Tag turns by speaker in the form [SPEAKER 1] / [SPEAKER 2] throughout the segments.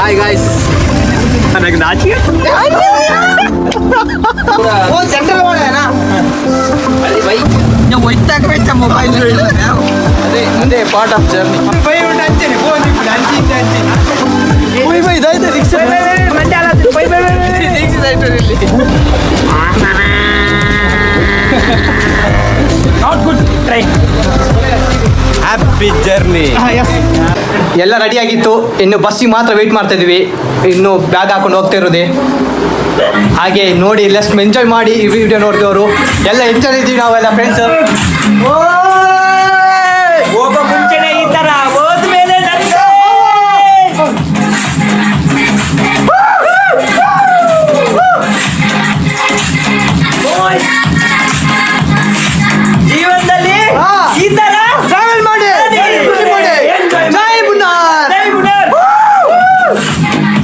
[SPEAKER 1] Hi guys. ನನಗೆ ನಾಚಿಕೆ.
[SPEAKER 2] वो सेंटर वाला है ना
[SPEAKER 1] अरे भाई
[SPEAKER 2] जो वैसा का वैसा मोबाइल
[SPEAKER 1] अरे पार्ट ऑफ जर्नी.
[SPEAKER 2] भाई वो डांस है वो डांस
[SPEAKER 1] भाई भाई इधर इधर रिक्शा
[SPEAKER 2] मंडाला भाई भाई
[SPEAKER 1] रिक्शा इधर ಇಲ್ಲಿ
[SPEAKER 2] not good try
[SPEAKER 1] happy journey.
[SPEAKER 3] ಎಲ್ಲ ರೆಡಿ ಆಗಿತ್ತು, ಇನ್ನು ಬಸ್ಸಿಗೆ ಮಾತ್ರ ವೆಯ್ಟ್ ಮಾಡ್ತಾ ಇದ್ವಿ. ಇನ್ನು ಬ್ಯಾಗ್ ಹಾಕೊಂಡು ಹೋಗ್ತಾ ಇರೋದೆ. ಹಾಗೆ ನೋಡಿ ಲೆಸ್ಟ್ ಎಂಜಾಯ್ ಮಾಡಿ ಈ ವಿಡಿಯೋ ನೋಡಿದವರು ಎಲ್ಲ ಎಂಜಾಯ್ ಇದ್ದೀವಿ ನಾವೆಲ್ಲ ಫ್ರೆಂಡ್ಸ್.
[SPEAKER 2] ಹೋಗ ಮುಂಚೆನೆ ಈ ತರ ಹೋದ್ಮೇಲೆ ಜೀವನದಲ್ಲಿ ಈ ತರ
[SPEAKER 3] ಟ್ರಾವೆಲ್ ಮಾಡಿ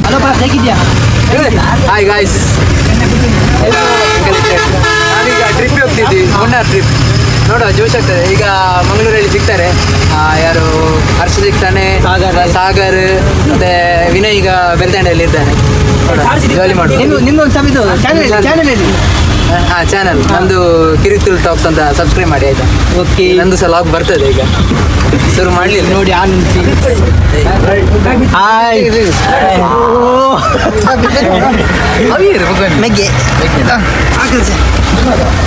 [SPEAKER 3] ಹಲೋ ಪಾಸ್ ಹೇಗಿದ್ಯಾ?
[SPEAKER 1] Hi guys. ನಾವೀಗ ಟ್ರಿಪ್ ಹೋಗ್ತಿದ್ವಿ, ಮುನ್ನಾರ್ ಟ್ರಿಪ್. ನೋಡುವ ಜೋಶ್ ಆಗ್ತದೆ. ಈಗ ಮಂಗಳೂರಲ್ಲಿ ಸಿಗ್ತಾರೆ ಯಾರು ಹರ್ಷ ಸಿಗ್ತಾನೆ, ಸಾಗರ್ ಮತ್ತೆ ವಿನಯ್ ಈಗ ಬೆಳ್ತಂಡೆಯಲ್ಲಿ ಇದ್ದಾನೆ. ಜಾಲಿ ಮಾಡು.
[SPEAKER 3] ನಿಮ್ದೊಂದು ಸಬಿದು ಚಾನೆಲ್ ಇದೆ.
[SPEAKER 1] ಹಾಂ ಚಾನಲ್ ನಂದು ಕಿರಿತುಲ್ ಟಾಕ್ಸ್ ಅಂತ ಸಬ್ಸ್ಕ್ರೈಬ್ ಮಾಡಿ ಆಯ್ತಾ?
[SPEAKER 3] ಓಕೆ,
[SPEAKER 1] ನಂದು ಸಹ ಲಾಗ್ ಬರ್ತದೆ ಈಗ. ಶುರು ಮಾಡಲಿಲ್ಲ
[SPEAKER 3] ನೋಡಿ ಹಾಯ್ ಮೆಗ್ಗೆ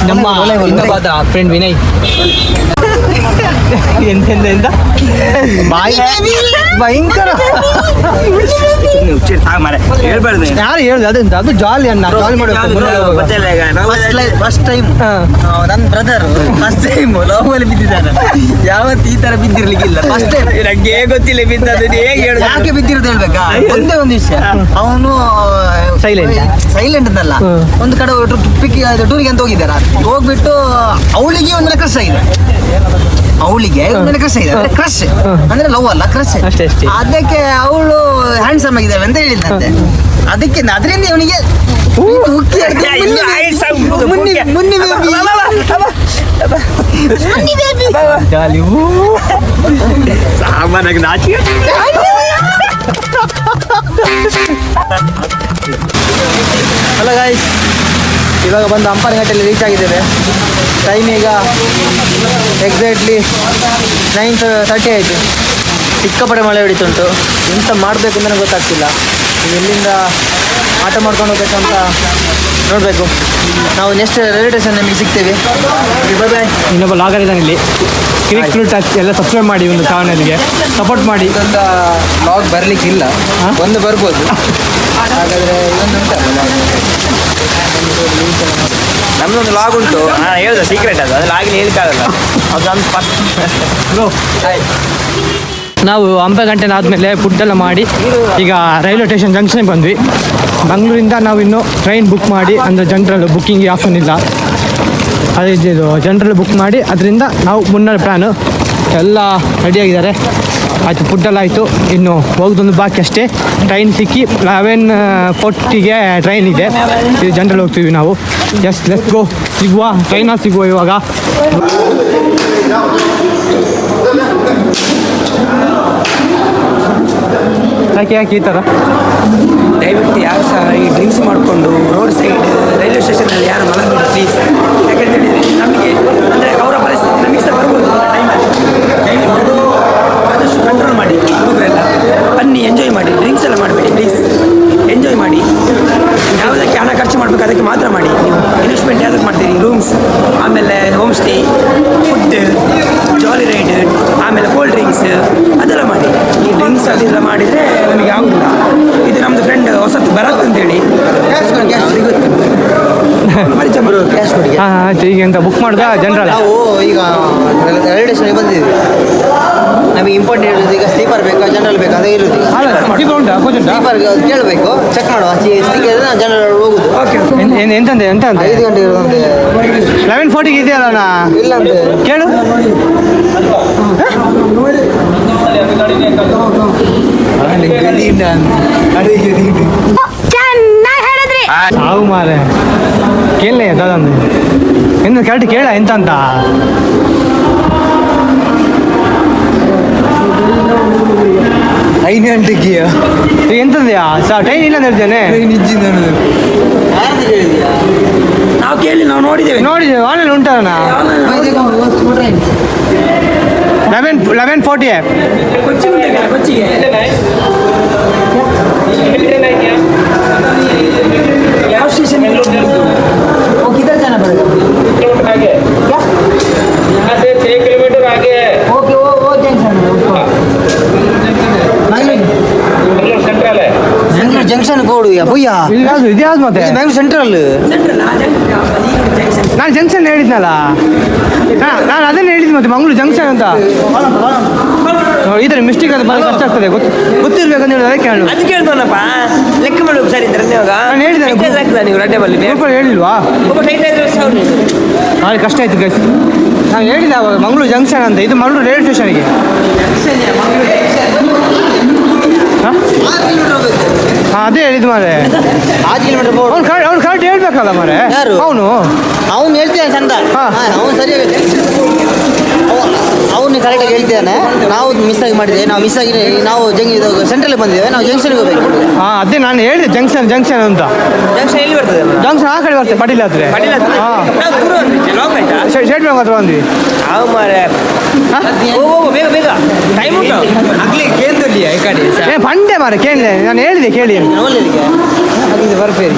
[SPEAKER 3] ನಮ್ಮ ಇನ್ನೊಬ್ಬ ಫ್ರೆಂಡ್ ವಿನಯ್. ಎಂತ ಭಯಂಕರ
[SPEAKER 2] ಹೇಳ್ಬಾರ್ದು
[SPEAKER 3] ಯಾರು ಹೇಳ್ದು ಅದೆಂತ ಅದು ಜಾಲಿ ಅಣ್ಣ, ಜಾಲಿ
[SPEAKER 2] ಫಸ್ಟ್ ಟೈಮ್ ನನ್ನ ಬ್ರದರ್ ಫಸ್ಟ್ ಟೈಮ್ ಲವ್ ಅಲ್ಲಿ ಬಿದ್ದಿದ್ದಾನೆ. ಯಾವತ್ತು ಈ ತರ ಬಿದ್ದಿರ್ಲಿಕ್ಕಿಲ್ಲ. ಫಸ್ಟ್ ಟೈಮ್ ನಂಗೆ ಗೊತ್ತಿಲ್ಲ ಬಿದ್ದದ್ದು ಹೇಗೆ ಹೇಳುದು, ಯಾಕೆ ಬಿದ್ದಿರೋದು ಹೇಳ್ಬೇಕಾ? ಒಂದೇ ಒಂದು ವಿಷಯ, ಅವನು ಸೈಲೆಂಟ್ ಅಂತಲ್ಲ, ಒಂದು ಕಡೆ ಟೂರಿಗೆ ಅಂತ ಹೋಗಿದ್ದಾರ. ಹೋಗ್ಬಿಟ್ಟು ಅವಳಿಗೆ ಒಂದು ಕ್ರಶ್ ಆಗಿದೆ, ಅವಳಿಗೆ ಒಂದು ಕ್ರಶ್ ಆಗಿದೆ. ಕ್ರಶ್ ಅಂದ್ರೆ ಲವ್ ಅಲ್ಲ, ಕ್ರಶ್. ಅದಕ್ಕೆ ಅವಳು ಹ್ಯಾಂಡ್ಸಮ್ ಆಗಿದ್ದಾವೆ ಅಂತ ಹೇಳಿದಂತೆ. ಅದಕ್ಕೆ ಅದರಿಂದ ಅವನಿಗೆ
[SPEAKER 1] ಸಾಮಾನ್ಯ ನಾಚಿಕೆ.
[SPEAKER 3] ಹಲೋ ಗಾಯ್ಸ್, ಇವಾಗ ಬಂದು ಹಂಪನಘಟ್ಟಲ್ಲಿ ರೀಚ್ ಆಗಿದ್ದೇವೆ. ಟೈಮ್ ಈಗ ಎಕ್ಸಾಕ್ಟ್ಲಿ 9:30 ಆಯಿತು. ಸಿಕ್ಕಾಪಟ್ಟೆ ಮಳೆ ಹೊಡಿತುಂಟು. ಎಂತ ಮಾಡಬೇಕು ಅಂತ ನನಗೆ ಗೊತ್ತಾಗ್ತಿಲ್ಲ. ಎಲ್ಲಿಂದ ಆಟ ಮಾಡ್ಕೊಂಡು ಹೋಗ್ಬೇಕಂತ ನೋಡಬೇಕು. ನಾವು ನೆಕ್ಸ್ಟ್ ರೈಲ್ವೆ ಸ್ಟೇಷನ್ ನಮಗೆ ಸಿಗ್ತೇವೆ. ಬಾಯ್ ಬಾಯ್. ಇನ್ನೊಬ್ಬ ಲಾಗರ್ ಇದ್ದಾನೆ ಇಲ್ಲಿ. ಕ್ಲಿಕ್ ಟು ಟಚ್ ಎಲ್ಲ ಸಬ್ಸ್ಕ್ರೈಬ್ ಮಾಡಿ, ಒಂದು ಚಾನಲ್ಗೆ ಸಪೋರ್ಟ್ ಮಾಡಿ.
[SPEAKER 1] ಇದೊಂದು ಲಾಗ್ ಬರಲಿಕ್ಕಿಲ್ಲ, ಒಂದು ಬರ್ಬೋದು. ಹಾಗಾದರೆ ಇದೊಂದು ನಮ್ಮದೊಂದು ಲಾಗ್ ಉಂಟು.
[SPEAKER 2] ನಾನು ಹೇಳ್ದೆ ಸೀಕ್ರೆಟ್ ಅದು, ಅದ್ರಲ್ಲಿ ಆಗಲಿ ಹೇಳಿಕ್ಕಾಗಲ್ಲ.
[SPEAKER 3] ನಾವು ಹಂಪನಘಟ್ಟೆ ಆದಮೇಲೆ ಫುಡ್ಡೆಲ್ಲ ಮಾಡಿ ಈಗ ರೈಲ್ವೆ ಸ್ಟೇಷನ್ ಜಂಕ್ಷನ್ಗೆ ಬಂದ್ವಿ. ಮಂಗಳೂರಿಂದ ನಾವು ಇನ್ನು ಟ್ರೈನ್ ಬುಕ್ ಮಾಡಿ, ಅಂದರೆ ಜನರಲ್ ಬುಕ್ಕಿಂಗ್ ಆಪ್ಷನ್ ಇಲ್ಲ, ಅದೇ ಇದು ಜನರಲ್ ಬುಕ್ ಮಾಡಿ. ಅದರಿಂದ ನಾವು ಮುನ್ನಾರ್ ಪ್ಲ್ಯಾನು ಎಲ್ಲ ರೆಡಿಯಾಗಿದ್ದಾರೆ. ಆಯಿತು, ಫುಡ್ಡೆಲ್ಲ ಆಯಿತು. ಇನ್ನು ಹೋಗೋದೊಂದು ಬಾಕಿ ಅಷ್ಟೇ. ಟ್ರೈನ್ ಸಿಕ್ಕಿ 11:40ಗೆ ಟ್ರೈನ್ ಇದೆ. ಇದು ಜನರಲ್ ಹೋಗ್ತೀವಿ ನಾವು. Yes let's go. ಸಿಗುವ ಟ್ರೈನಲ್ಲಿ ಸಿಗುವ ಇವಾಗ. ಯಾಕೆ ಈ ಥರ
[SPEAKER 2] ದಯವಿಟ್ಟು ಯಾರು ಸಹ ಈ ಡ್ರಿಂಕ್ಸ್ ಮಾಡಿಕೊಂಡು ರೋಡ್ ಸೈಡ್ ರೈಲ್ವೆ ಸ್ಟೇಷನಲ್ಲಿ ಯಾರು ಮಲಗಬೇಡಿ ಪ್ಲೀಸ್. ಯಾಕೆಂತ ಹೇಳಿದರೆ ನಮಗೆ ಅಂದರೆ ಅವರ ಪರಿಸ್ಥಿತಿ ನಮಗೆ ಸಹ ಬರ್ಬೋದು ಟೈಮಲ್ಲಿ. ದಯವಿಟ್ಟು ಆದಷ್ಟು ಕಂಟ್ರೋಲ್ ಮಾಡಿ. ಹುಡುಗರೆಲ್ಲ ಬನ್ನಿ, ಎಂಜಾಯ್ ಮಾಡಿ. ಡ್ರಿಂಕ್ಸ್ ಎಲ್ಲ ಮಾಡಬೇಡಿ ಪ್ಲೀಸ್, ಎಂಜಾಯ್ ಮಾಡಿ. ಯಾವುದಕ್ಕೆ ಹಣ ಖರ್ಚು ಮಾಡಬೇಕು ಅದಕ್ಕೆ ಮಾತ್ರ ಮಾಡಿ. ನೀವು ಇನ್ವೆಸ್ಟ್ಮೆಂಟ್ ಯಾವುದಕ್ಕೆ ಮಾಡ್ತೀರಿ? ರೂಮ್ಸ್, ಆಮೇಲೆ home stay, food, jolly ride, ಆಮೇಲೆ ಕೋಲ್ಡ್ ಡ್ರಿಂಕ್ಸ್ ಅದೆಲ್ಲ ಮಾಡಿ. ಈ ಡ್ರಿಂಕ್ಸ್ ಅದೆಲ್ಲ ಮಾಡಿದರೆ ನಮಗೆ ಆಗುದಿಲ್ಲ. ಇದು ನಮ್ಮದು ಫ್ರೆಂಡ್ ಹೊಸತ್ತು ಭರತ್ ಅಂತೇಳಿ ಸಿಗುತ್ತೆ. ಕ್ಯಾಶ್ ಕೊಡಿ.
[SPEAKER 3] ಹಾಂ ಆಯ್ತು. ಈಗ ಎಂತ ಬುಕ್ ಮಾಡಿದ ಜನರಲ್?
[SPEAKER 2] ನಾವು ಈಗ ರೈಲ್ವೆ ಸ್ಟೇಷನ್ಗೆ ಬಂದಿದ್ದೀವಿ. ನಮಗೆ ಇಂಪಾರ್ಟೆಂಟ್ ಇರೋದು ಈಗ ಸ್ಲೀಪರ್ ಬೇಕಾ ಜನರಲ್ ಬೇಕಾ ಅದೇ ಇರೋದು. ಸ್ಲೀಪರ್ ಕೇಳಬೇಕು, ಚೆಕ್ ಮಾಡುವ. ಸ್ಲೀಪರ್ ಜನರಲ್ ಹೋಗುದು.
[SPEAKER 3] ಎಂತಂದೆ ಎಂತ ಅಂತ
[SPEAKER 2] 5 ಗಂಟೆ ಇರೋದಂತೆ.
[SPEAKER 3] 11:40ಗೆ ಇದೆಯಲ್ಲ? ಇಲ್ಲ ಅಂತೆ, ಕೇಳು. ಸಾವು ಮಾರೆ ಕೇಳಲೇ ಅದಂದು ಎಂದು ಕರೆಕ್ಟ್ ಕೇಳ ಎಂತ ಅಂತ.
[SPEAKER 1] 5 ಗಂಟೆಗೆ
[SPEAKER 3] ಈಗ ಎಂತಂದ್ಯಾ ಟ್ರೈನ್ ಇಲ್ಲ ಅಂತ ಹೇಳ್ತೇನೆ.
[SPEAKER 2] ನಾವು ಕೇಳಿ ನಾವು ನೋಡಿದ್ದೇವೆ.
[SPEAKER 3] ಆನ್ಲೈನ್ ಉಂಟಲ್ಲ 11:40
[SPEAKER 2] ಕೊಚ್ಚಿ ಉಂಟಲ್ಲ ಕೊಚ್ಚಿಗೆ ಯಾವ ಸ್ಟೇಷನ್
[SPEAKER 1] किधर जाना पड़ेगा?
[SPEAKER 4] आगे
[SPEAKER 1] क्या?
[SPEAKER 4] यहाँ से 6 किलोमीटर आगे है
[SPEAKER 1] ओके वो जंक्शन है उसको
[SPEAKER 4] बेंगलोर सेंट्रल है
[SPEAKER 1] बेंगलोर जंक्शन कोड या भैया
[SPEAKER 3] ಇದು ಯಾವ್ದು ಮತ್ತೆ
[SPEAKER 1] बेंगलोर सेंट्रल
[SPEAKER 3] ನಾನು ಜಂಕ್ಷನ್ ಹೇಳಿದ್ನಲ್ಲ, ನಾನು ಅದನ್ನೇ ಹೇಳಿದ್ ಮತ್ತೆ ಮಂಗಳೂರು ಜಂಕ್ಷನ್ ಅಂತ. ಈ ಥರ ಮಿಸ್ಟೇಕ್ ಅದು ಭಾಳ ಕಷ್ಟ ಆಗ್ತದೆ, ಗೊತ್ತಿರ್ಬೇಕಂತ ಹೇಳಿದ್ರೆ ಅದಕ್ಕೆ ಹೇಳು.
[SPEAKER 2] ಅದು ಕೇಳ್ತಾನಪ್ಪ ಲೆಕ್ಕ ಮಾಡೋದು ಸರಿ ಇದ್ರೆ ಇವಾಗ
[SPEAKER 3] ನಾನು ಹೇಳಿದ್ದೇನೆ
[SPEAKER 2] ನೀವು ರಡ್ಡೆ ಬಲ್ಲಿ
[SPEAKER 3] ಗ್ರೂಪಲ್ಲಿ ಹೇಳಿಲ್ವಾ?
[SPEAKER 2] ಒಬ್ಬ ಟೈಟ್ ಆಗಿರೋ
[SPEAKER 3] ಭಾಳ ಕಷ್ಟ ಆಯ್ತು ಗೈಸ್. ನಾನು ಹೇಳಿದೆ ಅವಾಗ ಮಂಗಳೂರು ಜಂಕ್ಷನ್ ಅಂತ, ಇದು ಮಂಗಳೂರು ರೈಲ್ವೆ ಸ್ಟೇಷನ್ಗೆ. ಹಾಂ ಅದೇ ಹೇಳಿದ್ದು ಮಾರೆ.
[SPEAKER 1] 5 ಕಿಲೋಮೀಟರ್
[SPEAKER 3] ಅವ್ನು ಕರೆಕ್ಟ್ ಹೇಳ್ಬೇಕಲ್ಲ ಮಾರೆ.
[SPEAKER 1] ಯಾರು? ಅವನು ಹೇಳ್ತೇನೆ ಚಂದ, ಅವನು ಸರಿಯಾಗಿ ಅವನು ಕರೆಕ್ಟಾಗಿ ಹೇಳ್ತೇನೆ. ನಾವು ಮಿಸ್ ಆಗಿ ಮಾಡಿದ್ದೇವೆ, ನಾವು ಸೆಂಟ್ರಲ್ ಬಂದಿದ್ದೇವೆ, ನಾವು ಜಂಕ್ಷನ್ಗೆ ಹೋಗ್ಬೇಕು.
[SPEAKER 3] ಹಾಂ ಅದೇ ನಾನು ಹೇಳಿದೆ ಜಂಕ್ಷನ್ ಅಂತ.
[SPEAKER 2] ಜಂಕ್ಷನ್ ಎಲ್ಲಿ ಬರ್ತದೆ
[SPEAKER 3] ಜಂಕ್ಷನ್ ಆ ಕಡೆ ಬರ್ತದೆ, ಪಟೀಲ್ ಹತ್ರ. ಹಾಂ ಸ್ಟೇಟ್ ಬ್ಯಾಂಕ್ ಹತ್ರ ಬಂದ್ವಿ.
[SPEAKER 2] ಅವು ಮಾರೆ ಹೋಗು ಬೇಗ ಬೇಗ ಟೈಮ್ ಉಂಟು
[SPEAKER 1] ಆಗ್ಲಿ ಕೇಂದ್ರಲ್ಲಿ ಈ ಕಡೆ
[SPEAKER 3] ಪಂಡೆ ಮಾರೆ ಕೇಳಿದೆ, ನಾನು ಹೇಳಿದೆ ಕೇಳಿ
[SPEAKER 1] ಬರ್ಬೇಡಿ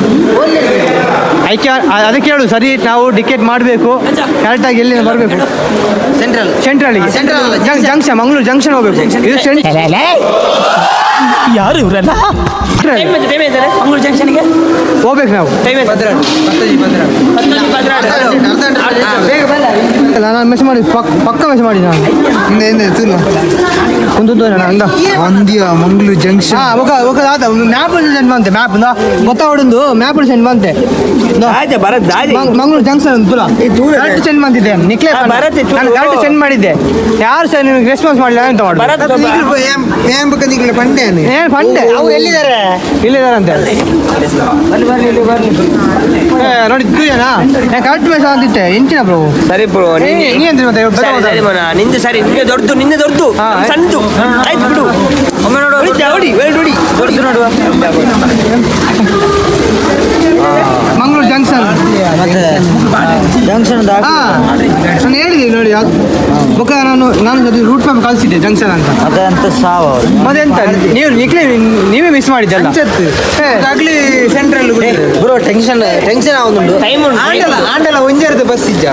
[SPEAKER 3] ಐಕೆ ಅದಕ್ಕೆ ಹೇಳು ಸರಿ. ನಾವು ಟಿಕೆಟ್ ಮಾಡಬೇಕು ಕರೆಕ್ಟಾಗಿ, ಎಲ್ಲಿ ಬರಬೇಕು ಸೆಂಟ್ರಲ್ಗೆ, ಜಂಕ್ಷನ್ ಮಂಗಳೂರು ಜಂಕ್ಷನ್ ಹೋಗ್ಬೇಕು. ಇದು ಯಾರು ಇವರೆಲ್ಲ
[SPEAKER 2] ಮಂಗಳೂರು ಜಂಕ್ಷನ್ಗೆ
[SPEAKER 3] ಹೋಗ್ಬೇಕು ನಾವು. ನಾನು ಮೆಸ್ ಮಾಡಿ ಪಕ್ಕ ಮೆಸ್ ಮಾಡಿ ನಾನು ಅಂದ
[SPEAKER 1] ಮಂಗಳೂರು ಜಂಕ್ಷನ್
[SPEAKER 3] ಮ್ಯಾಪ್ ಸೆಂಡ್ ಬಂತೆ, ಮ್ಯಾಪ್ ಗೊತ್ತಾವಡೊಂದು ಮ್ಯಾಪ್ ಸೆಂಡ್ ಬಂತೆ.
[SPEAKER 2] ಆಯ್ತು ಬರತ್ತೆ
[SPEAKER 3] ಮಂಗಳೂರು ಜಂಕ್ಷನ್ ತುಲ ಕರೆಕ್ಟ್ ಸೆಂಡ್ ಬಂದಿದ್ದೆ, ನಿಕ್ಲೆ
[SPEAKER 2] ಬರತ್ತೆ
[SPEAKER 3] ನಾನು ಕರೆಕ್ಟ್ ಸೆಂಡ್ ಮಾಡಿದ್ದೆ. ಯಾರು ಸರ್ ನಿಮಗೆ ರೆಸ್ಪಾನ್ಸ್ ಮಾಡಿಲ್ಲ ಅಂತ ಮಾಡಿ
[SPEAKER 1] ಪಂಡೆ
[SPEAKER 3] ಏನು ಪಂಡೆ
[SPEAKER 1] ಅವು ಎಲ್ಲಿದ್ದಾರೆ?
[SPEAKER 3] ಇಲ್ಲಿದ್ದಾರೆ ಅಂತ ನೋಡಿ ಜನ ಕರೆಕ್ಟ್ ಮೆಸ್ ಅಂತಿತ್ತೆ ಇಂಚಿನ ಬ್ರೋ.
[SPEAKER 2] ಸರಿ ಬ್ರೋ
[SPEAKER 3] ನೀ ಅಂತ ಮತ್ತೆ
[SPEAKER 2] ನಿಂದು ಸರಿ ನಿಂದೆ ದೊಡ್ಡದು
[SPEAKER 3] ಹಾ,
[SPEAKER 2] ಸಣ್ಣದು ಆಯ್ತು ಬಿಡು. ಒಮ್ಮೆ ನೋಡಿ ದೊಡ್ಡದು ನೋಡುವ
[SPEAKER 3] ಮಂಗಳೂರು ಜಂಕ್ಷನ್
[SPEAKER 1] ಮತ್ತೆ ಜಂಕ್ಷನ್
[SPEAKER 3] ನಾನು ಹೇಳಿದ್ದೀನಿ ನೋಡಿ ಬುಕ್ಕ ನಾನು ರೂಟ್ ಮ್ಯಾಪ್ ಕಳಿಸಿದ್ದೆ ಜಂಕ್ಷನ್ ಅಂತ.
[SPEAKER 1] ಅದಂತ ಸಾವ
[SPEAKER 3] ಮತ್ತೆಂತ ನೀವು ನೀವೇ ಮಿಸ್ ಮಾಡಿದ್ದಲ್ಲ.
[SPEAKER 1] ಆಗ್ಲಿ ಸೆಂಟ್ರಲ್ ಬ್ರೋ ಟೆನ್ಷನ್ ಆಗುದುಂಟು.
[SPEAKER 2] ಟೈಮ್
[SPEAKER 1] ಆಂಡಲ ಒಂಜೇರದ ಬಸ್ ಇಜ್ಜ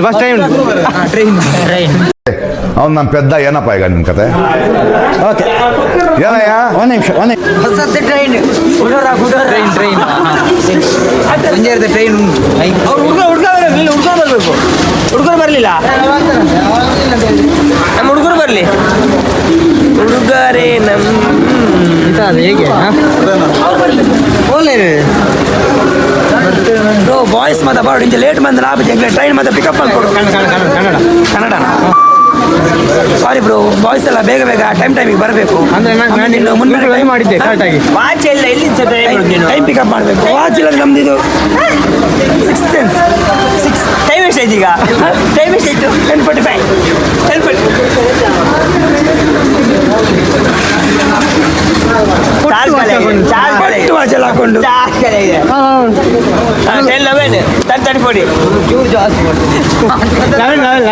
[SPEAKER 3] ಬಸ್ ಟೈಮ್
[SPEAKER 1] ಟ್ರೈನ್
[SPEAKER 5] ಅವ್ನು ನಮ್ಮ ಪೆದ್ದ ಏನಪ್ಪ ಈಗ ನಿಮ್ಮ ಕತೆ ಏನಯ್ಯ
[SPEAKER 1] ಒಂದು ನಿಮಿಷ ಹೊಸತ್ತೆ ಟ್ರೈನ್ ಟ್ರೈನ್ ಒಂಜೇರದ ಟ್ರೈನ್
[SPEAKER 2] ಹುಡುಗರು ಬರಲಿಲ್ಲ, ನಮ್ಮ ಹುಡುಗರು ಬರಲಿ. ಹುಡುಗರೇ ನಮ್ಮ
[SPEAKER 3] ಹೇಗೆ
[SPEAKER 2] ಬಾಯ್ಸ್ ಮತ್ತೆ ಬಾರ್ಡ್ ಇಂಚೆ ಲೇಟ್ ಬಂದ್ರೆ ಆಗ್ಬೇಕು ಟ್ರೈನ್ ಮತ್ತೆ ಪಿಕಪ್ ಮಾಡ್ಕೊಡು. ಕನ್ನಡ ಸಾರಿ ಬ್ರೋ, ಬಾಯ್ಸ್ ಎಲ್ಲ ಬೇಗ ಟೈಮಿಗೆ ಬರಬೇಕು.
[SPEAKER 3] ಅಂದ್ರೆ ನಾನು ಇನ್ನು ಮುಂದೆ ಟ್ರೈ ಮಾಡಿದ್ದೆ ಕರೆಕ್ಟಾಗಿ.
[SPEAKER 2] ವಾಚ್ ಎಲ್ಲ ಎಲ್ಲಿ ಟೈಮ್ ಪಿಕಪ್ ಮಾಡಬೇಕು. ವಾಚ್ ಇಲ್ಲ ನಮ್ದು ಇದು 6 ಟೈಮ್ ಎಷ್ಟಾಯ್ತು ಈಗ? ಟೈಮ್ ಎಷ್ಟಾಯ್ತು? 10:45 ಚಾರ್ಜ್ ಹಾಕೊಂಡು 10:11 10:30
[SPEAKER 1] ಚೂರು ಜಾಸ್ತಿ
[SPEAKER 3] 11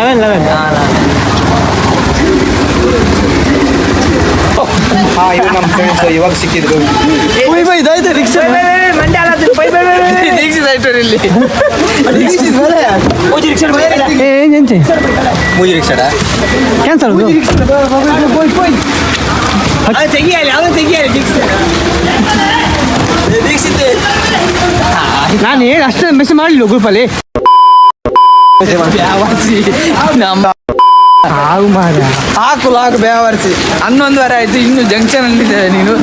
[SPEAKER 1] ಇವು ನಮ್ಮ ಫ್ರೆಂಡ್ಸ್ ಇವಾಗ ಸಿಕ್ಕಿದ್ರು.
[SPEAKER 3] ಇದಾಯ್ತು ರಿಕ್ಷಾ
[SPEAKER 2] ಮಂಡ್ಯ
[SPEAKER 3] ಏನ್
[SPEAKER 1] ಮೂಜಿ ರಿಕ್ಷಾಡ
[SPEAKER 3] ಕ್ಯಾನ್ಸಲ್
[SPEAKER 2] ತೆಗಿಯಲ್ಲ ಅವನು ತೆಗಿಯಲ್ಲ.
[SPEAKER 3] ನಾನು ಏನು ಅಷ್ಟೇ ಮೆಸ್ ಮಾಡಲಿಲ್ಲ ಗ್ರೂಪಲ್ಲಿ.
[SPEAKER 1] ಹಾಕು ಬೇವರ್ಸಿ 11 ಆಯ್ತು, ಇನ್ನು ಜಂಕ್ಷನ್ ಅಲ್ಲಿ ನೀನು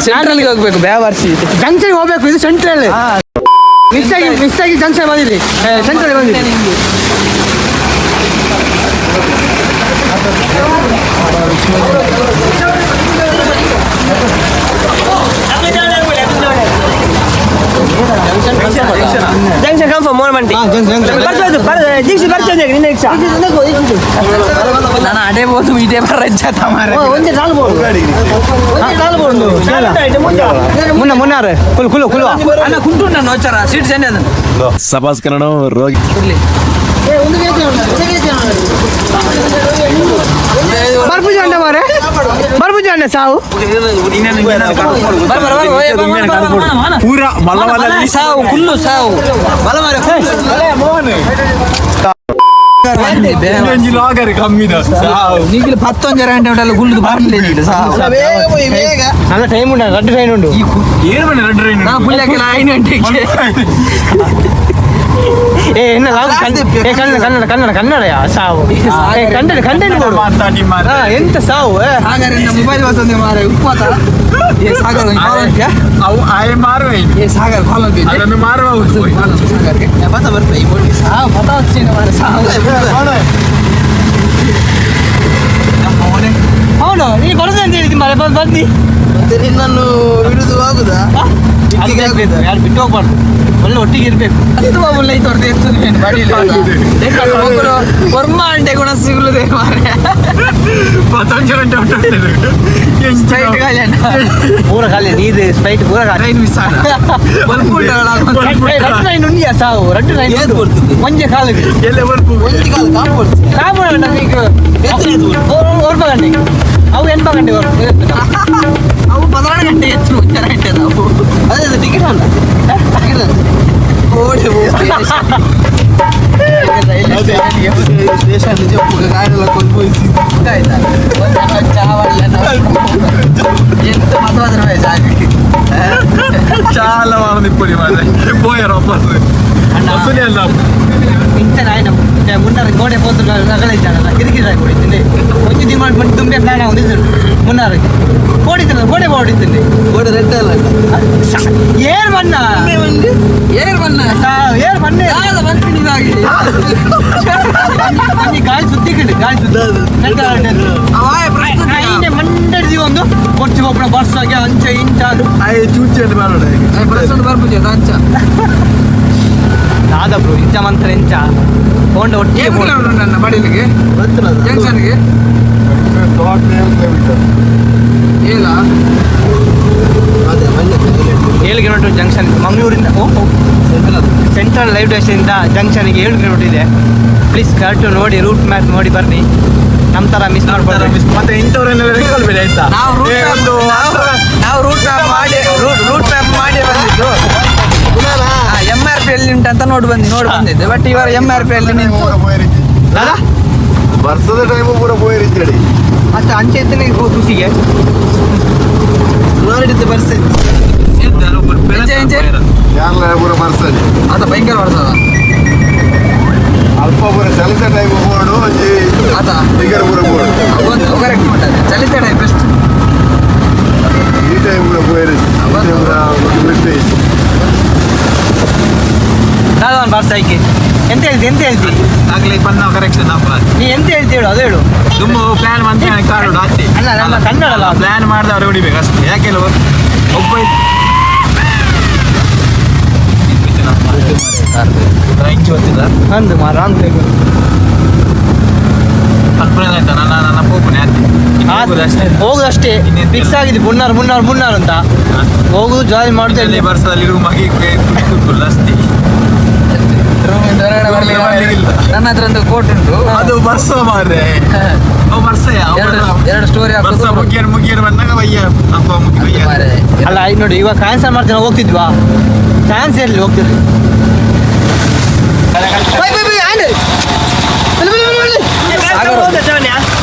[SPEAKER 1] ಸೆಂಟ್ರಲ್ಗೆ ಹೋಗ್ಬೇಕು. ಬೇವರ್ಸಿ
[SPEAKER 3] ಜಂಕ್ಷನ್ಗೆ ಹೋಗ್ಬೇಕು, ಇದು ಸೆಂಟ್ರಲ್. ಮಿಸ್ ಆಗಿ ಜಂಕ್ಷನ್ ಬಂದಿದ್ರಿ, ಸೆಂಟ್ರಲ್ ಬಂದಿದ್ರಿ.
[SPEAKER 2] ಜಂಕ್ಷನ್ ಕನ್ಫರ್ಮ್ ಮೋರ್ಮಂಟಿ
[SPEAKER 3] ಜಂಕ್ಷನ್
[SPEAKER 2] ಬರ್ತದೆ. ದೀಕ್ಷೆ ಬರ್ತದೆ ನಿನ್ನ ರಿಕ್ಷಾ
[SPEAKER 1] ನಾನು ಅಡೇ ಒಂದು ಇದೇ ರಜ್ಜಾತ ಮಾರೆ
[SPEAKER 3] ಒಂದೇ ಮುನ್ನಾರು ಕುಲು
[SPEAKER 1] ಅಣ್ಣ ಕುಂಟು ನಾನು ನೋಚಾರ ಸೀಟ್ ಜನ
[SPEAKER 6] ಸಭಾಸ್ಕರಣ ರೋಗಿ
[SPEAKER 3] ಬರ್ಪುಜ ಅಂಡ ಮಾರೆ ಬರ್ಪುಜ ಅಂಡ ಸಾವು
[SPEAKER 6] ಪೂರ ಮಲ್ಲ
[SPEAKER 1] ಸಾವು ಕುಲ್ಲು ಸಾವು ಬಲ ಮಾರೆ
[SPEAKER 6] ಕಮ್ಮಿದ
[SPEAKER 1] ನೀಗಿಲು 11 ಗಂಟೆ ಉಂಟಲ್ಲ ಗುಳ್ಳುದು ಬರಲಿಲ್ಲ ನೀಗಿಲು ಸಾವು
[SPEAKER 3] നല്ല ടൈം ഉണ്ട് 2 ട്രെയിൻ ഉണ്ട്
[SPEAKER 6] ಏನು ಮಾಡಿ ರೆಡ್ ರೈನ್
[SPEAKER 1] ನಾ ಪುಲ್ಯಕ್ಕೆ 5 ಗಂಟೆಗೆ
[SPEAKER 3] ಏ ಎನ್ನ ಕನ್ನಡ ಸಾವು ಕಂಟೆಂಟ್ ಕೊಡು ಎಂತ ಸಾವು
[SPEAKER 1] ಸಾಗರಿಂದ ಮೊಬೈಲ್ ಬರ್ತದೆ ಮಾರೆ ಉಪ್ಪತ್ತ ಏ ಸಾಗರ
[SPEAKER 6] ಅವು ಆಯ್ ಮಾರುವೆ
[SPEAKER 1] ಏ ಸಾಗರ ಕಾಲ್ ಅಂತ
[SPEAKER 6] ಅದನ್ನು ಮಾರುವ
[SPEAKER 1] ಸಾಗರ್ಗೆ ಪತ ಬರ್ತಾ ಈ ಬೋಡಿ ಸಾವು ಪತ ಹಚ್ಚಿನ ಮಾರೆ ಸಾವು
[SPEAKER 3] ಅವನು ನೀ ಬರೋದು ಅಂತ ಹೇಳಿದ್ದಿ ಮರೆ ಬಂದಿ
[SPEAKER 1] ನಿನ್ನನ್ನು ಬಿಡುದು ಆಗುದಾ
[SPEAKER 3] ಯಾರು ಬಿಟ್ಟು ಹೋಗ್ಬಾರ್ದು ಒಳ್ಳೆ ಒಟ್ಟಿಗೆ ಇರ್ಬೇಕು
[SPEAKER 1] ವರ್ಮ ಅಂಟೆ ಗುಣ ಸಿಗುವುದೇ ಮಾರೆ
[SPEAKER 3] ಪೂರ ಖಾಲಿ ನೀರು ಸ್ಪ್ರೈಟ್ ಪೂರ ಖಾಲಿ
[SPEAKER 1] ಟ್ರೈನ್ ಮಿಸ್
[SPEAKER 3] ಟ್ರೈನ್ ಉಂಡಿಯಾ ಸಾವು 2 ಟ್ರೈನ್ ಒಂಜೆ ಕಾಲಿಗೆ ಕಾಪುರ ನಮಗೆ ಓರ್ಬ ಗಂಟೆಗೆ ಅವು 8 ಗಂಟೆಗೆ
[SPEAKER 1] ಅವು 12 ಗಂಟೆ ಹೆಚ್ಚು 1 ಗಂಟೆ ನಾವು ಅದೇ ಟಿಕೆಟ್ ಅಲ್ಲ ಓಡಿ ಸ್ಟೇಷನ್ ಗಾಡಿಯೆಲ್ಲ ಕೊಂಡ್ಬೋಯಿಸಿ ಚಾವಲ್ಲ ಎಂತ ಮತವಾದ್ರೆ ಜಾಗಕ್ಕೆ
[SPEAKER 6] ಚಾಲ ನಿಪ್ಪಡಿ ಮಾರೆ ಪೋಯರ್ ವಾಪಸ್ ವಸೂಲಿ ಅಲ್ಲ
[SPEAKER 3] ಇಂಚನ ಆಯ್ನ ಮುನ್ನಾರ ಗೋಡೆ ಪೋತು ನಗಳಿದ್ದಾನಲ್ಲ ಕಿರಿಕಿರಿ ಕೊಡಿದ್ದೀನಿ ಒಂದು ದಿನ ಮಾಡ್ಬಿಟ್ಟು ತುಂಬೆ ಪ್ಲಾನ್ ಹೊಂದಿದ್ರು ಮುನ್ನಾರಿಗೆ ಓಡಿದ್ದೀನಿ ಗೋಡೆ ಓಡಿದ್ದೀನಿ
[SPEAKER 1] ಗೋಡೆ ರೆಡ್ ಅಲ್ಲ
[SPEAKER 3] ಏರ್ ಬಣ್ಣ
[SPEAKER 1] ಏರ್ ಬಣ್ಣ
[SPEAKER 3] ಏರ್ ಬಣ್ಣ
[SPEAKER 1] ಯಾವ್ದು ಬರ್ತೀನಿ ಇದಾಗಿ
[SPEAKER 3] ಗಾಳಿ ಸುದ್ದಿ ಕಡೆ ಗಾಳಿ ಸುದ್ದಿ ಮಂಡಳಿದಿ ಒಂದು ಕೊಚ್ಚಿ ಒಬ್ಬನ ಬರ್ಸಾಗೆ ಅಂಚೆ ಇಂಚ
[SPEAKER 6] ಚೂಚಿ ಮಾಡೋಣ
[SPEAKER 1] ಬರ್ಸೋದು ಬರ್ಬೋದು ಅಂಚ
[SPEAKER 3] ಆದ ಬ್ರೋ ಇಂಚ ಮಂತ್ರ ಇಂಚ ಹೋಂಡ ಒಟ್ಟಿಗೆ
[SPEAKER 1] ನನ್ನ ಬಡಿಲಿಗೆ ಜಂಕ್ಷನ್ಗೆ ಏಲ
[SPEAKER 3] 7 ಕಿಲೋಮೀಟರ್ ಜಂಕ್ಷನ್ ಮಂಗಳೂರಿಂದ ಸೆಂಟ್ರಲ್ ರೈಲ್ವೆ ಸ್ಟೇಷನಿಂದ ಜಂಕ್ಷನ್ಗೆ 7 ಕಿಲೋಮೀಟರ್ ಇದೆ ಪ್ಲೀಸ್ ಕರೆಕ್ಟ್ ನೋಡಿ ರೂಟ್ ಮ್ಯಾಪ್ ನೋಡಿ ಬರ್ರಿ ನಮ್ಮ ಥರ ಮಿಸ್ ಮಾಡ್ಬಾರ್ದು
[SPEAKER 6] ಮತ್ತೆ ಇಂಥವ್ರನ್ನೆಲ್ಲ ರೆಡ್ಕೊಳ್ಬೇಡಿ ಆಯ್ತಾ
[SPEAKER 1] ನಾವು ರೂಟ್ ಮ್ಯಾಪ್ ಮಾಡಿ ಬಂದಿದ್ದು MRP ಎಲ್ಲಿ ಉಂಟು ಅಂತ ನೋಡಿ ಬಂದಿದ್ದೆ ಬಟ್ ಇವರು MRP ಅಲ್ಲಿ ನಿಂತು
[SPEAKER 5] ವರ್ಷದ ಟೈಮು ಪೂರ ಪೋಯಿರಿದ್ದೇಳಿ
[SPEAKER 3] ಮತ್ತೆ ಅಂಚೆ ಎತ್ತನೆ ಖುಷಿಗೆ
[SPEAKER 1] ನೋಡಿದ್ದು ಬರ್ಸಿ
[SPEAKER 5] ಯಾರಲ್ಲ ಪೂರ ಬರ್ಸಲ್ಲಿ
[SPEAKER 1] ಅದ ಭಯಂಕರ ಬರ್ತದ
[SPEAKER 5] ಅಲ್ಪ ಪೂರ ಚಲಿತ ಟೈಮು ಬೋರ್ಡು
[SPEAKER 1] ಅದ
[SPEAKER 5] ಟಿಕೆಟ್ ಪೂರ ಬೋರ್ಡು
[SPEAKER 1] ಒಂದು ಕರೆಕ್ಟ್ ಉಂಟದ ಚಲಿತ ಟೈಮ್ ಬೆಸ್ಟ್
[SPEAKER 5] ಈ ಟೈಮ್ ಪೂರ ಪೋಯಿರಿ
[SPEAKER 3] ನಾನು ಬರ್ಸಾಯ್ಕೆ ಎಂತ ಹೇಳ್ತಿ
[SPEAKER 6] ಆಗ್ಲಿ ಪನ್ನ ಕರೆಕ್ಷನ್
[SPEAKER 3] ನೀ ಎಂತ ಹೇಳ್ತಿ ಹೇಳು ಅದು ಹೇಳು
[SPEAKER 6] ತುಂಬ ಪ್ಲಾನ್ ಮಂತ್ ಕಾಡು ಆತಿ
[SPEAKER 3] ಅಲ್ಲ ನಮ್ಮ ಕನ್ನಡ ಅಲ್ಲ
[SPEAKER 6] ಪ್ಲಾನ್ ಮಾಡಿದವ್ರು ಹೊಡಿಬೇಕು ಅಷ್ಟೇ ಯಾಕೆಲ್ಲ ಒಬ್ಬ ಇಂಚು ಹೊತ್ತಿದ
[SPEAKER 3] ಅಂದು ಮಾರ ಅಂತ
[SPEAKER 6] ಕಲ್ಪನೆ ಆಯ್ತಾ ನನ್ನ ಪೋಪನೆ ಆತಿ
[SPEAKER 3] ಹೋಗುದಷ್ಟೇ ಫಿಕ್ಸ್ ಆಗಿದೆ ಮುನ್ನಾರು ಅಂತ ಹೋಗುದು ಜಾಯಿನ್ ಮಾಡುದು
[SPEAKER 6] ಎಲ್ಲಿ ಬರ್ಸದಲ್ಲಿ ರೂಮ್ ಆಗಿ ಫುಲ್ ಅಷ್ಟೇ
[SPEAKER 1] ನನ್ನ ಹತ್ರ ಒಂದು ಕೋಟ್ ಉಂಟು
[SPEAKER 6] ಅದು ಬರ್ಸ ಮಾರ್ರೆ
[SPEAKER 1] ಎರಡು ಸ್ಟೋರಿ
[SPEAKER 6] ಬರ್ಸ ಮುಗಿಯರ್ ಬಂದಾಗ ಬಯ್ಯ ಅಪ್ಪ ಮುಗಿಯ
[SPEAKER 3] ಅಲ್ಲ ಈಗ ನೋಡಿ ಇವಾಗ ಕ್ಯಾನ್ಸಲ್ ಮಾಡ್ತೀನಿ ಹೋಗ್ತಿದ್ವಾ ಚಾನ್ಸ್ ಇರಲಿ ಹೋಗ್ತಿದ್ವಿ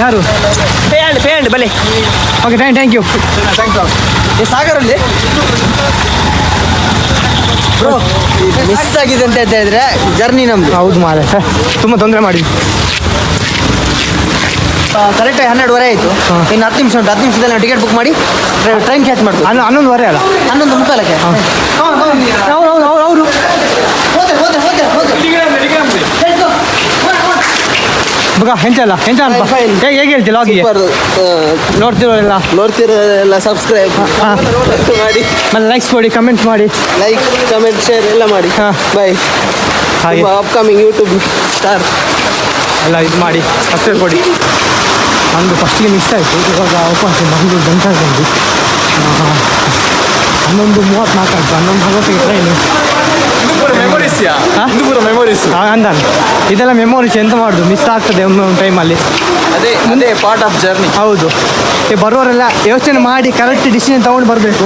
[SPEAKER 3] ಯಾರು ಪೇಂಡ್ ಬಲೆ ಓಕೆ ಥ್ಯಾಂಕ್ ಯು
[SPEAKER 1] ಸಾಗರಲ್ಲಿ ಬ್ರೋ ಮಿಸ್ ಆಗಿದೆ ಅಂತ ಹೇಳ್ತಾ ಇದ್ರೆ ಜರ್ನಿ ನಮ್ದು
[SPEAKER 3] ಹೌದು ಮಾರ ತುಂಬ ತೊಂದರೆ ಮಾಡಿ
[SPEAKER 1] ಕರೆಕ್ಟಾಗಿ 12:30 ಆಯಿತು ಇನ್ನು 10 ನಿಮಿಷ ಉಂಟು 10 ನಿಮಿಷದಲ್ಲಿ ನಾವು ಟಿಕೆಟ್ ಬುಕ್ ಮಾಡಿ ಟ್ರೈನ್ ಕ್ಯಾಚ್ ಮಾಡ್ತೀವಿ
[SPEAKER 3] 11:15 ಅಲ್ಲ
[SPEAKER 1] 11:45ಕ್ಕೆ
[SPEAKER 3] ಅವರು ಬಗ ಹೆಂಚಲ್ಲ ಅನ್ಪ ಹೇಗೆ ಹೇಳ್ತಿ ಲಾಗಿಗೆ
[SPEAKER 1] ನೋಡ್ತಿರೋಲ್ಲ ಸಬ್ಸ್ಕ್ರೈಬ್ ಮಾಡಿ
[SPEAKER 3] ಮತ್ತೆ ಲೈಕ್ಸ್ ಕೊಡಿ ಕಮೆಂಟ್ಸ್ ಮಾಡಿ
[SPEAKER 1] ಲೈಕ್ ಕಮೆಂಟ್ ಶೇರ್ ಎಲ್ಲ ಮಾಡಿ ಬಾಯ್
[SPEAKER 3] ಹಾಗೆ
[SPEAKER 1] ಅಪ್ಕಮಿಂಗ್ ಯೂಟ್ಯೂಬ್ ಸ್ಟಾರ್
[SPEAKER 3] ಎಲ್ಲ ಇದು ಮಾಡಿ ಸಬ್ಸ್ಕ್ರೈಬ್ ಕೊಡಿ ನಮ್ಮದು ಫಸ್ಟಿಗೆ ಮಿಸ್ ಆಯಿತು. ಇವಾಗ ವಾಪಸ್ ಮಂಗಳೂರು ಜಂಕ್ಷನ್ ಬಂದು 11:34 ಆಯಿತು. 11:40 ಟ್ರೈನು. ಅಂದಾನೆ ಇದೆಲ್ಲ ಮೆಮೊರೀಸ್ ಎಂತ ಮಾಡೋದು, ಮಿಸ್ ಆಗ್ತದೆ ಒಮ್ಮೊಂದು ಟೈಮಲ್ಲಿ.
[SPEAKER 6] ಅದೇ ಪಾರ್ಟ್ ಆಫ್ ಜರ್ನಿ.
[SPEAKER 3] ಹೌದು, ಬರೋರೆಲ್ಲ ಯೋಚನೆ ಮಾಡಿ ಕರೆಕ್ಟ್ ಡಿಸಿಷನ್ ತೊಗೊಂಡು ಬರಬೇಕು.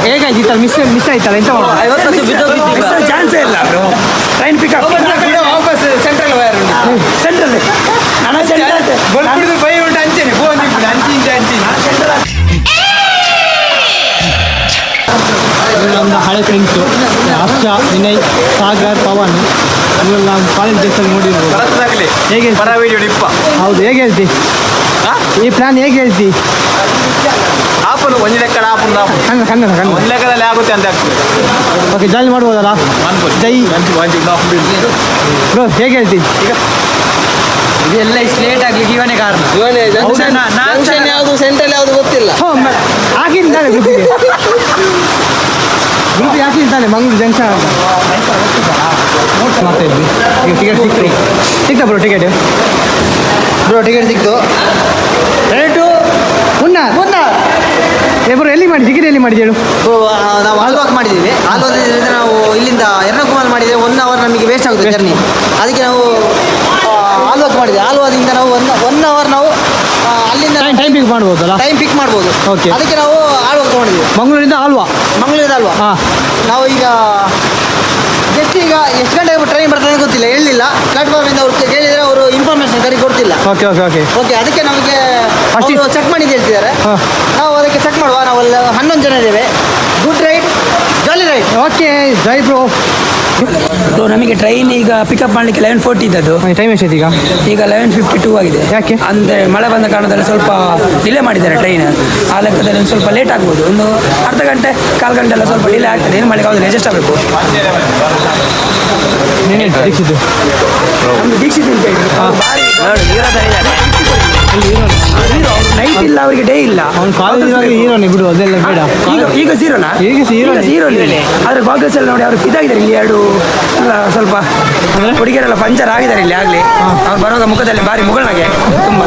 [SPEAKER 3] ಹೇಗಾಯ್ತು ಈ ಥರ ಮಿಸ್ ಆಯ್ತಲ್ಲ, ಎಂತ ಮಾಡೋದು?
[SPEAKER 2] ಚಾನ್ಸೇ ಇಲ್ಲ ಬ್ರೋ. ಟ್ರೈನ್ ಪಿಕಪ್
[SPEAKER 1] ವಾಪಸ್ ಸೆಂಟ್ರಲ್ ವೈರ್
[SPEAKER 2] ಸೆಂಟ್ರಲ್
[SPEAKER 1] ಬೈ ಉಂಟು ಅಂಚೆನೆ ಫೋನ್ ಅಂಚಿ
[SPEAKER 3] ನಮ್ಮದು ಹಳೆ ಫ್ರೆಂಡ್ಸು ಹರ್ಷ, ವಿನಯ್, ಸಾಗರ್, ಪವನ್ ಇವೆಲ್ಲ ನಾವು ಕಾಲೇಜ್ ಡೇಸಲ್ಲಿ ನೋಡಿರ್ಬೋದು. ಹೇಗೆ ಹೌದು, ಹೇಗೆ ಹೇಳ್ತಿ ಈ ಪ್ಲ್ಯಾನ್, ಹೇಗೆ ಹೇಳ್ತಿ?
[SPEAKER 6] ಆಪನು ಒಂದು ಲೆಕ್ಕದ ಆಪುಂದು ಆಪು
[SPEAKER 3] ಕನ್ನಡ
[SPEAKER 6] ಒಂದು ಲೆಕ್ಕದಲ್ಲಿ ಆಗುತ್ತೆ ಅಂತ ಆಗ್ತದೆ.
[SPEAKER 3] ಓಕೆ, ಜಾಯಿನ್ ಮಾಡ್ಬೋದಲ್ಲ? ಜೈ ಬ್ರೋ, ಹೇಗೆ ಹೇಳ್ತಿ?
[SPEAKER 1] ಇದೆಲ್ಲ ಇಷ್ಟು ಲೇಟ್ ಆಗ್ಲಿಕ್ಕೆ ಇವನೇ ಕಾರಣ. ಜಂಕ್ಷನ್ ಯಾವುದು ಸೆಂಟ್ರಲ್ ಯಾವುದು ಗೊತ್ತಿಲ್ಲ.
[SPEAKER 3] ಹಾಕಿದ್ದಾನೆ ಗ್ರೂಪಿಗೆ ಹಾಕಿದ್ದಾನೆ ಮಂಗಳೂರು ಜಂಕ್ಷನ್ ಅಂತ ಮಾಡ್ತಾ ಇದ್ವಿ. ಈಗ ಟಿಕೆಟ್ ಸಿಕ್ತಾ ಬ್ರೋ? ಟಿಕೆಟ್ ಸಿಕ್ತು. ರೇಟು ಬ್ರೋ ಎಲ್ಲಿ ಮಾಡಿ ಟಿಕೆಟ್ ಎಲ್ಲಿ ಮಾಡಿದೆ ಹೇಳು?
[SPEAKER 7] ನಾವು ಆಲ್ವಾಕ್ ಮಾಡಿದ್ದೀವಿ. ಆಲ್ವಾದಿಂದ ನಾವು ಇಲ್ಲಿಂದ ಎರ್ನಾಕುಮಾಲ್ ಮಾಡಿದರೆ 1 ಅವರ್ ನಮಗೆ ವೇಸ್ಟ್ ಆಗುತ್ತೆ ಜರ್ನಿ. ಅದಕ್ಕೆ ನಾವು ಆಲ್ವಾಕ್ ಮಾಡಿದ್ವಿ. ಆಲ್ವಾದಿಂದ ನಾವು 1 ಅವರ್ ನಾವು ಅಲ್ಲಿಂದ
[SPEAKER 3] ಟೈಮ್ ಪಿಕ್ ಮಾಡ್ಬೋದಲ್ಲ?
[SPEAKER 7] ಟೈಮ್ ಪಿಕ್ ಮಾಡ್ಬೋದು.
[SPEAKER 3] ಓಕೆ,
[SPEAKER 7] ಅದಕ್ಕೆ ನಾವು ಆಲ್ವಾಕ್ ತೊಗೊಂಡಿದ್ವಿ.
[SPEAKER 3] ಮಂಗಳೂರಿಂದ ಅಲ್ವಾ?
[SPEAKER 7] ಮಂಗಳೂರಿಂದ ಅಲ್ವಾ?
[SPEAKER 3] ಹಾಂ,
[SPEAKER 7] ನಾವು ಈಗ ಈಗ ಎಷ್ಟು ಗಂಟೆಗೆ ಟ್ರೈನ್ ಬರ್ತದೆ ಗೊತ್ತಿಲ್ಲ, ಹೇಳಲಿಲ್ಲ. ಪ್ಲಾಟ್ಫಾರ್ಮಿಂದ ಅವ್ರು ಕೇಳಿದರೆ ಅವರು ಇನ್ಫಾರ್ಮೇಷನ್ ಸರಿ ಕೊಡ್ತಿಲ್ಲ.
[SPEAKER 3] ಓಕೆ ಓಕೆ ಓಕೆ
[SPEAKER 7] ಓಕೆ, ಅದಕ್ಕೆ ನಮಗೆ
[SPEAKER 3] First
[SPEAKER 7] ಚೆಕ್ ಮಾಡಿದ್ದು ಹೇಳ್ತಿದ್ದಾರೆ.
[SPEAKER 3] ಹಾಂ,
[SPEAKER 7] ನಾವು ಅದಕ್ಕೆ ಚೆಕ್ ಮಾಡುವ. ನಾವು 11 ಜನ ಇದ್ದೇವೆ. Good ride, jolly ride.
[SPEAKER 3] Okay, ಜೈ ಬ್ರೋ.
[SPEAKER 2] ಬ್ರೋ ನಮಗೆ ಟ್ರೈನ್ ಈಗ ಪಿಕಪ್ ಮಾಡಲಿಕ್ಕೆ 11:40 ಇದ್ದದ್ದು.
[SPEAKER 3] ಟೈಮ್ ಎಷ್ಟಿದೆ ಈಗ?
[SPEAKER 2] ಈಗ 11:52 ಆಗಿದೆ.
[SPEAKER 3] ಯಾಕೆ?
[SPEAKER 2] ಅಂದರೆ ಮಳೆ ಬಂದ ಕಾರಣದಲ್ಲಿ ಸ್ವಲ್ಪ ಡಿಲೇ ಮಾಡಿದ್ದಾರೆ ಟ್ರೈನ್. ಆ ಲೆಕ್ಕದಲ್ಲಿ ಒಂದು ಸ್ವಲ್ಪ ಲೇಟ್ ಆಗ್ಬೋದು. ಒಂದು ಅರ್ಧ ಗಂಟೆ ಕಾಲು ಗಂಟೆ ಎಲ್ಲ ಸ್ವಲ್ಪ ಡಿಲೇ ಆಗ್ತದೆ. ಏನು ಮಾಡಲಿಕ್ಕೆ ಆಗೋದಿಲ್ಲ, ಅಡ್ಜಸ್ಟ್ ಆಗಬೇಕು.
[SPEAKER 3] ದೀಕ್ಷಿತ್
[SPEAKER 2] ನಮ್ದು ದೀಕ್ಷಿತ್ ಅಂತ ನೈಟ್ ಇಲ್ಲ, ಅವರಿಗೆ ಡೇ ಇಲ್ಲ.
[SPEAKER 3] ಅವ್ನು ಕಾಲೇಜ್ ಹೀರೋನೇ ಬಿಡು, ಅದೆಲ್ಲ ಬೇಡ.
[SPEAKER 2] ಈಗ ಝೀರೋನಾ?
[SPEAKER 3] ಈಗ
[SPEAKER 2] ಝೀರೋ ಆದರೆ ಗಾಗಲ್ಸ್ ಎಲ್ಲ ನೋಡಿ ಅವ್ರು ಇದಾಗಿದ್ದಾರೆ. ಇಲ್ಲಿ 2 ಸ್ವಲ್ಪ ಹುಡುಗಿಯರೆಲ್ಲ ಪಂಚರ್ ಆಗಿದ್ದಾರೆ ಇಲ್ಲಿ ಆಗಲಿ. ಅವ್ರು ಬರುವಾಗ ಮುಖದಲ್ಲಿ ಭಾರಿ ಮುಗಳನಾಗೆ ತುಂಬ.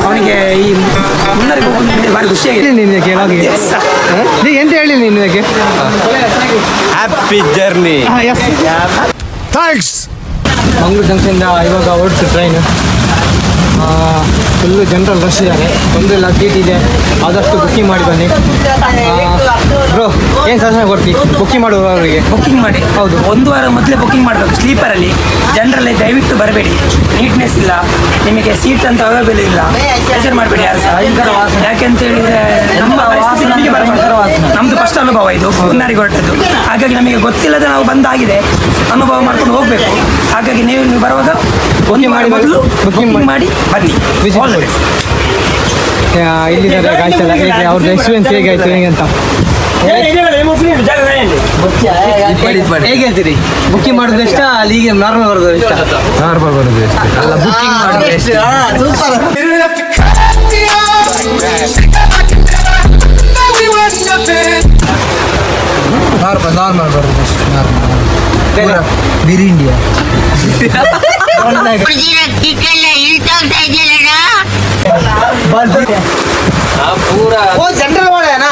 [SPEAKER 2] ಅವನಿಗೆ ಈ ಮುನ್ನರಿಗೆ ಭಾರಿ ಖುಷಿಯಾಗಿದೆ.
[SPEAKER 3] ನಿನಗೆ ಕೇಳೋಗಿ ನೀ ಎಂತ ಹೇಳಿ ನೀನು ಇದಕ್ಕೆ?
[SPEAKER 6] Happy journey.
[SPEAKER 5] ಥ್ಯಾಂಕ್ಸ್.
[SPEAKER 3] ಮಂಗಳೂರು ಜಂಕ್ಷನಿಂದ ಇವಾಗ ಹೊರಟು ಟ್ರೈನ್. ಫುಲ್ಲು ಜನರಲ್ ರಶ್ ಇದ್ದಾರೆ, ತೊಂದರೆ ಇಲ್ಲ, ಸೀಟ್ ಇದೆ, ಆದಷ್ಟು ಬುಕ್ಕಿಂಗ್ ಮಾಡಿ ಬನ್ನಿ. ಬ್ರೋ ಏನು ಸಜೆಷನ್ ಕೊಡ್ತೀವಿ ಬುಕ್ಕಿಂಗ್ ಮಾಡುವವರಿಗೆ?
[SPEAKER 2] ಬುಕ್ಕಿಂಗ್ ಮಾಡಿ.
[SPEAKER 3] ಹೌದು,
[SPEAKER 2] 1 ವಾರ ಮೊದಲೇ ಬುಕ್ಕಿಂಗ್ ಮಾಡಬೇಕು. ಸ್ಲೀಪರಲ್ಲಿ ಜನರಲ್ಲಿ ದಯವಿಟ್ಟು ಬರಬೇಡಿ. ನೀಟ್ನೆಸ್ ಇಲ್ಲ, ನಿಮಗೆ ಸೀಟ್ ಅಂತ ಅವೈಲೇಬಲ್ ಇಲ್ಲ. ಪ್ರೆಷರ್ ಮಾಡಬೇಡಿ ಯಾರು ಸಹ. ಯಾಕೆಂತ ಹೇಳಿದರೆ ನಮ್ಮ ಪರಿಸ್ಥಿತಿ ನಮಗೆ ನಮ್ಮದು ಫಸ್ಟ್ ಅನುಭವ ಇದು, ಮುನ್ನಾರಿಗೆ ಹೊರಟದ್ದು. ಹಾಗಾಗಿ ನಮಗೆ ಗೊತ್ತಿಲ್ಲದೆ ನಾವು ಬಂದಾಗಿದೆ, ಅನುಭವ ಮಾಡ್ಕೊಂಡು ಹೋಗಬೇಕು. ಹಾಗಾಗಿ ನೀವು ಬರುವಾಗ ಮೊದಲು ಬುಕ್ಕಿಂಗ್ ಮಾಡಿ ಬನ್ನಿ.
[SPEAKER 3] ಇಲ್ಲಿದ್ದಾರೆ ಗಾಯ್ಸಲ್ಲ, ಹೇಗೆ ಅವ್ರದ್ದು ಎಕ್ಸ್ಪೀರಿಯನ್ಸ್ ಹೇಗಾಯ್ತು ಹೇಗೆ ಅಂತ
[SPEAKER 1] ಹೇಗೆ ಹೇಳ್ತೀರಿ? ಬುಕ್ಕಿಂಗ್ ಮಾಡೋದು ಇಷ್ಟ ಅಲ್ಲಿ ಈಗ ನಾರ್ಮಲ್ ಬರೋದು ಇಷ್ಟ?
[SPEAKER 6] ನಾರ್ಮಲ್ ಬರೋದು
[SPEAKER 1] ಅಲ್ಲ, ಬುಕ್ಕಿಂಗ್ ಮಾಡೋದು ಎಷ್ಟು? ನಾರ್ಮಲ್ ಬರೋದು ಅಷ್ಟು. ನಾರ್ಮಲ್ ಬಿರ್ ಇಂಡಿಯಾ
[SPEAKER 7] वो जनरल वाला है ना?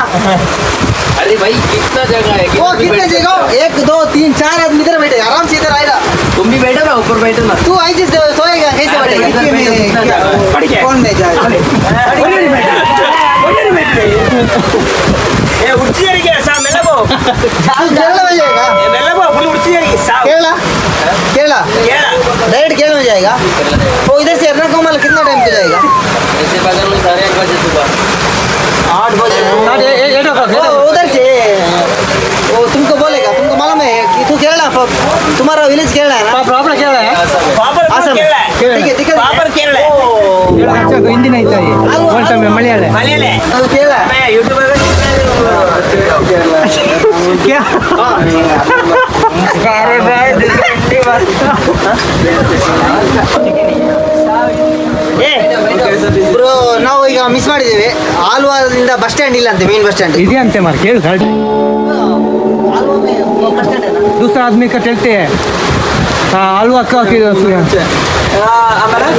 [SPEAKER 4] अरे भाई कितना जगह है?
[SPEAKER 7] वो कितने जगह? 1 2 3 4 आदमी इधर बैठे, आराम से इधर आएगा.
[SPEAKER 1] तुम भी बैठो ना, ऊपर बैठो ना.
[SPEAKER 7] तू ऐसे सोएगा कैसे बैठेगा? कौन नहीं जाएगा? केरला में जाएगा? केरला केरला डायरेक्ट केरला में जाएगा. वो इधर से एर्नाकुलम कितना टाइम पे जाएगा?
[SPEAKER 4] ऐसे बगल में 8:30 बजे सुबह
[SPEAKER 7] 8 बजे. उधर से वो तुमको बोलेगा, तुमको मालूम है कि तू केरला, तुम्हारा विलेज केरला है ना?
[SPEAKER 3] ಪ್ರಾಬ್ಲಮ್ ಕೇಳ
[SPEAKER 7] असम. ठीक है.
[SPEAKER 3] ಹಿಂದಿನ ಐತಾ ಮಲಯಾಳ
[SPEAKER 7] ಅದು ಕೇರಳ. ಬ್ರೋ ನಾವು ಈಗ ಮಿಸ್ ಮಾಡಿದ್ದೇವೆ. ಆಲ್ವಾದಿಂದ ಬಸ್ ಸ್ಟ್ಯಾಂಡ್ ಇಲ್ಲ ಅಂತೆ, ಮೇನ್ ಬಸ್ ಸ್ಟ್ಯಾಂಡ್
[SPEAKER 3] ಇದೆಯಂತೆ ಮಾರ್ ಕೇಳು.
[SPEAKER 7] आलवा में बस स्टैंड है ना?
[SPEAKER 3] दूसरा आदमी का चलते हैं ಹಲ್ವಕ್ಕೆ ಹಾಕಿದ್ದು
[SPEAKER 2] ಆಮೇಲೆ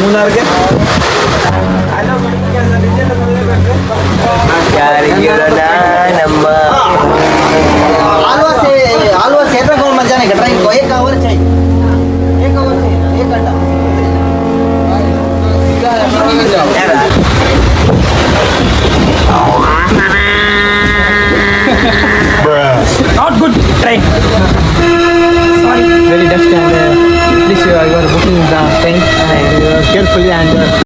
[SPEAKER 2] ಮೂನಾರ್ಗೆ
[SPEAKER 7] आलवा से एर्नाकुलम में जाने का ट्रेन को 1 आवर चाहिए 1 आवर चाहिए 1 घंटा
[SPEAKER 2] not good train
[SPEAKER 3] very dusty and please you are booking the train and carefully and